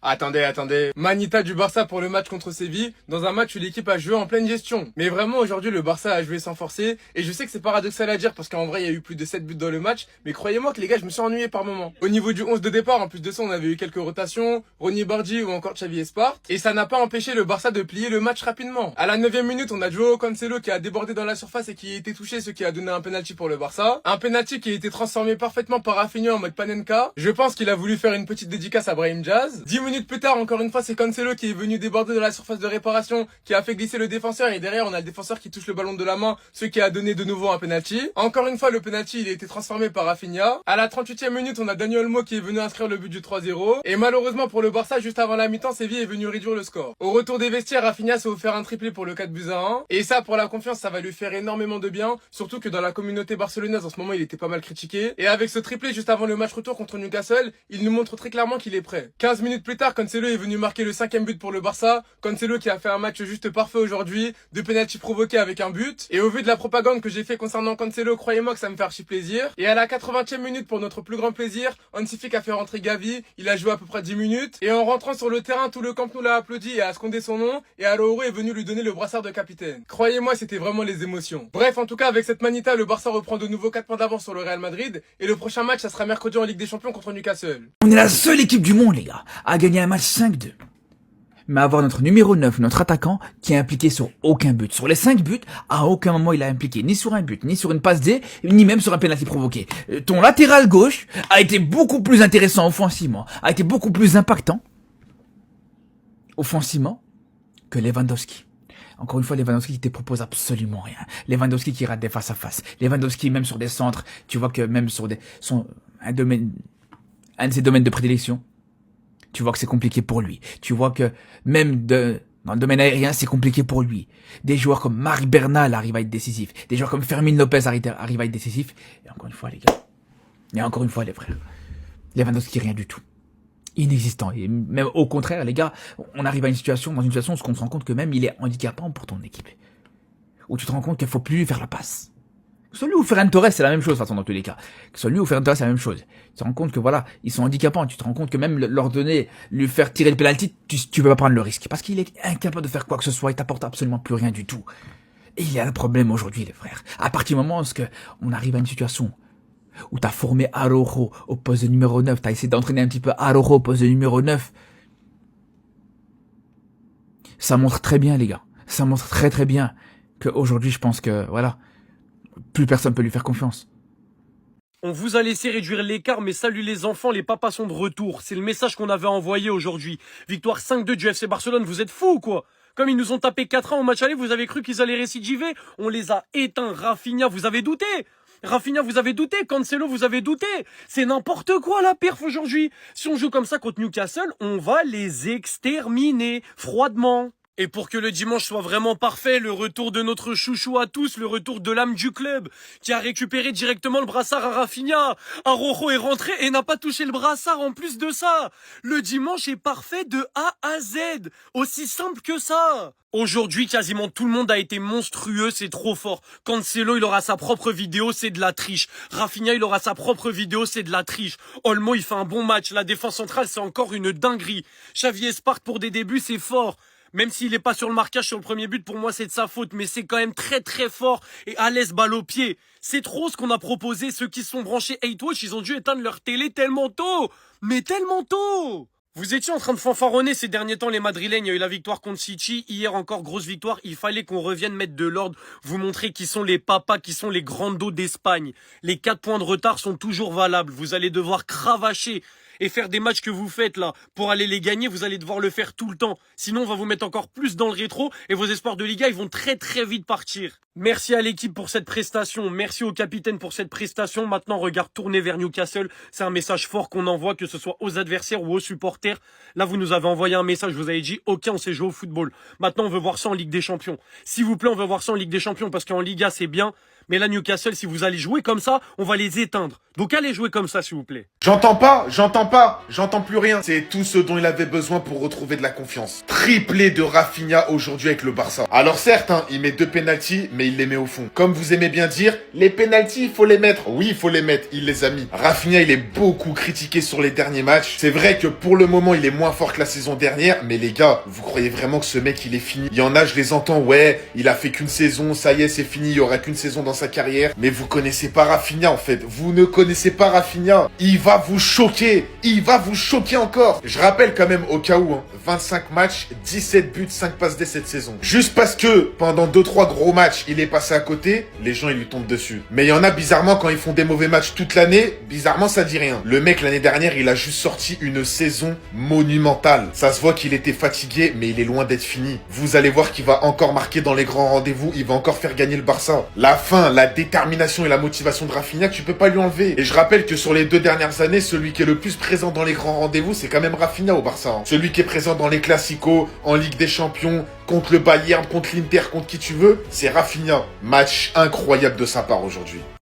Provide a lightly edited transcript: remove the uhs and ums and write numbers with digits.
Attendez. Manita du Barça pour le match contre Séville, dans un match où l'équipe a joué en pleine gestion. Mais vraiment, aujourd'hui, le Barça a joué sans forcer, et je sais que c'est paradoxal à dire parce qu'en vrai, il y a eu plus de 7 buts dans le match, mais croyez-moi que les gars, je me suis ennuyé par moments. Au niveau du 11 de départ, en plus de ça, on avait eu quelques rotations, Ronny Bardi ou encore Xavi Espart, et ça n'a pas empêché le Barça de plier le match rapidement. À la 9e minute, on a Joao Cancelo qui a débordé dans la surface et qui a été touché, ce qui a donné un penalty pour le Barça. Un penalty qui a été transformé parfaitement par Rafinha en mode Panenka. Je pense qu'il a voulu faire une petite dédicace à Brahim Diaz. 10 minutes plus tard, encore une fois, c'est Cancelo qui est venu déborder dans la surface de réparation, qui a fait glisser le défenseur, et derrière, on a le défenseur qui touche le ballon de la main, ce qui a donné de nouveau un penalty. Encore une fois, le penalty, il a été transformé par Rafinha. À la 38e minute, on a Dani Olmo qui est venu inscrire le but du 3-0. Et malheureusement pour le Barça, juste avant la mi-temps, Séville est venu réduire le score. Au retour des vestiaires, Rafinha s'est offert un triplé pour le 4-1. Et ça, pour la confiance, ça va lui faire énormément de bien, surtout que dans la communauté barcelonaise, en ce moment, il était pas mal critiqué. Et avec ce triplé juste avant le match retour contre Newcastle, il nous montre très clairement qu'il est prêt. 15 minutes plus tard, Cancelo est venu marquer le 5e but pour le Barça. Cancelo qui a fait un match juste parfait aujourd'hui, 2 pénaltys provoqués avec un but. Et au vu de la propagande que j'ai fait concernant Cancelo, croyez-moi que ça me fait archi plaisir. Et à la 80e minute, pour notre plus grand plaisir, Hansi Flick a fait rentrer Gavi. Il a joué à peu près 10 minutes. Et en rentrant sur le terrain, tout le Camp Nou l'a applaudi et a scandé son nom. Et Araujo est venu lui donner le brassard de capitaine. Croyez-moi, c'était vraiment les émotions. Bref, en tout cas, avec cette manita, le Barça reprend de nouveau 4 points d'avance sur le Real Madrid. Et le prochain match, ça sera mercredi en Ligue des Champions contre Newcastle. On est la seule équipe du monde, les gars, à gagner un match 5-2. Mais avoir notre numéro 9, notre attaquant, qui est impliqué sur aucun but. Sur les 5 buts, à aucun moment il a impliqué ni sur un but, ni sur une passe D, ni même sur un penalty provoqué. Ton latéral gauche a été beaucoup plus intéressant offensivement, a été beaucoup plus impactant offensivement que Lewandowski. Encore une fois, Lewandowski qui te propose absolument rien. Lewandowski qui rate des face à face. Lewandowski même sur des centres, tu vois que même sur un de ses domaines de prédilection, tu vois que c'est compliqué pour lui. Tu vois que même dans le domaine aérien, c'est compliqué pour lui. Des joueurs comme Marc Bernal arrivent à être décisifs. Des joueurs comme Fermin Lopez arrivent à être décisifs. Et encore une fois, les gars. Et encore une fois, les frères. Lewandowski, rien du tout. Inexistant. Et même au contraire, les gars, on arrive dans une situation où on se rend compte que même il est handicapant pour ton équipe. Où tu te rends compte qu'il faut plus lui faire la passe. Que ce soit lui ou Ferran Torres, c'est la même chose, de toute façon, dans tous les cas. Que ce soit lui ou Ferran Torres, c'est la même chose. Tu te rends compte que voilà, ils sont handicapants. Tu te rends compte que même leur donner, lui faire tirer le penalty, tu peux pas prendre le risque. Parce qu'il est incapable de faire quoi que ce soit, il t'apporte absolument plus rien du tout. Et il y a un problème aujourd'hui, les frères. À partir du moment où on arrive à une situation où t'as formé Araujo au poste de numéro 9, t'as essayé d'entraîner un petit peu Araujo au poste de numéro 9, ça montre très bien, les gars. Ça montre très très bien qu'aujourd'hui, je pense que, voilà, plus personne peut lui faire confiance. On vous a laissé réduire l'écart, mais salut les enfants, les papas sont de retour. C'est le message qu'on avait envoyé aujourd'hui. Victoire 5-2 du FC Barcelone, vous êtes fous ou quoi? Comme ils nous ont tapé 4-1 au match aller, vous avez cru qu'ils allaient récidiver? On les a éteints. Rafinha, vous avez douté? Rafinha, vous avez douté? Cancelo, vous avez douté? C'est n'importe quoi la perf aujourd'hui. Si on joue comme ça contre Newcastle, on va les exterminer froidement. Et pour que le dimanche soit vraiment parfait, le retour de notre chouchou à tous, le retour de l'âme du club, qui a récupéré directement le brassard à Rafinha. Araujo est rentré et n'a pas touché le brassard en plus de ça. Le dimanche est parfait de A à Z. Aussi simple que ça. Aujourd'hui, quasiment tout le monde a été monstrueux, c'est trop fort. Cancelo, il aura sa propre vidéo, c'est de la triche. Rafinha, il aura sa propre vidéo, c'est de la triche. Olmo, il fait un bon match. La défense centrale, c'est encore une dinguerie. Xavi Espart, pour des débuts, c'est fort. Même s'il n'est pas sur le marquage sur le premier but, pour moi c'est de sa faute, mais c'est quand même très très fort et à l'aise balle au pied. C'est trop ce qu'on a proposé, ceux qui se sont branchés 8Watch, ils ont dû éteindre leur télé tellement tôt. Mais tellement tôt. Vous étiez en train de fanfaronner ces derniers temps les Madrilènes, il y a eu la victoire contre City, hier encore grosse victoire, il fallait qu'on revienne mettre de l'ordre, vous montrer qui sont les papas, qui sont les grands dos d'Espagne. Les 4 points de retard sont toujours valables, vous allez devoir cravacher et faire des matchs que vous faites là, pour aller les gagner, vous allez devoir le faire tout le temps. Sinon, on va vous mettre encore plus dans le rétro et vos espoirs de Liga, ils vont très très vite partir. Merci à l'équipe pour cette prestation, merci au capitaine pour cette prestation. Maintenant, regard tourné vers Newcastle, c'est un message fort qu'on envoie, que ce soit aux adversaires ou aux supporters. Là, vous nous avez envoyé un message, vous avez dit, ok, on sait jouer au football. Maintenant, on veut voir ça en Ligue des Champions. S'il vous plaît, on veut voir ça en Ligue des Champions, parce qu'en Liga, c'est bien, Mais là, Newcastle, si vous allez jouer comme ça, on va les éteindre. Donc allez jouer comme ça, s'il vous plaît. J'entends plus rien. C'est tout ce dont il avait besoin pour retrouver de la confiance. Triplé de Rafinha aujourd'hui avec le Barça. Alors certes, hein, il met 2 pénaltys, mais il les met au fond. Comme vous aimez bien dire, les pénaltys, il faut les mettre. Oui, il faut les mettre, il les a mis. Rafinha, il est beaucoup critiqué sur les derniers matchs. C'est vrai que pour le moment, il est moins fort que la saison dernière, mais les gars, vous croyez vraiment que ce mec, il est fini? Il y en a, je les entends, ouais, il a fait qu'une saison, ça y est, c'est fini, il y aura qu'une saison dans sa carrière. Mais vous connaissez pas Rafinha, en fait. Vous ne connaissez pas Rafinha. Il va vous choquer. Il va vous choquer encore. Je rappelle quand même au cas où, hein, 25 matchs, 17 buts, 5 passes dès cette saison. Juste parce que pendant 2-3 gros matchs, il est passé à côté, les gens ils lui tombent dessus. Mais il y en a bizarrement quand ils font des mauvais matchs toute l'année, bizarrement ça dit rien. Le mec l'année dernière, il a juste sorti une saison monumentale. Ça se voit qu'il était fatigué, mais il est loin d'être fini. Vous allez voir qu'il va encore marquer dans les grands rendez-vous, il va encore faire gagner le Barça. La fin, la détermination et la motivation de Rafinha, tu peux pas lui enlever. Et je rappelle que sur les 2 dernières années, celui qui est le plus présent dans les grands rendez-vous, c'est quand même Rafinha au Barça. Hein. Celui qui est présent dans les Classicos, en Ligue des Champions, contre le Bayern, contre l'Inter, contre qui tu veux, c'est Rafinha. Match incroyable de sa part aujourd'hui.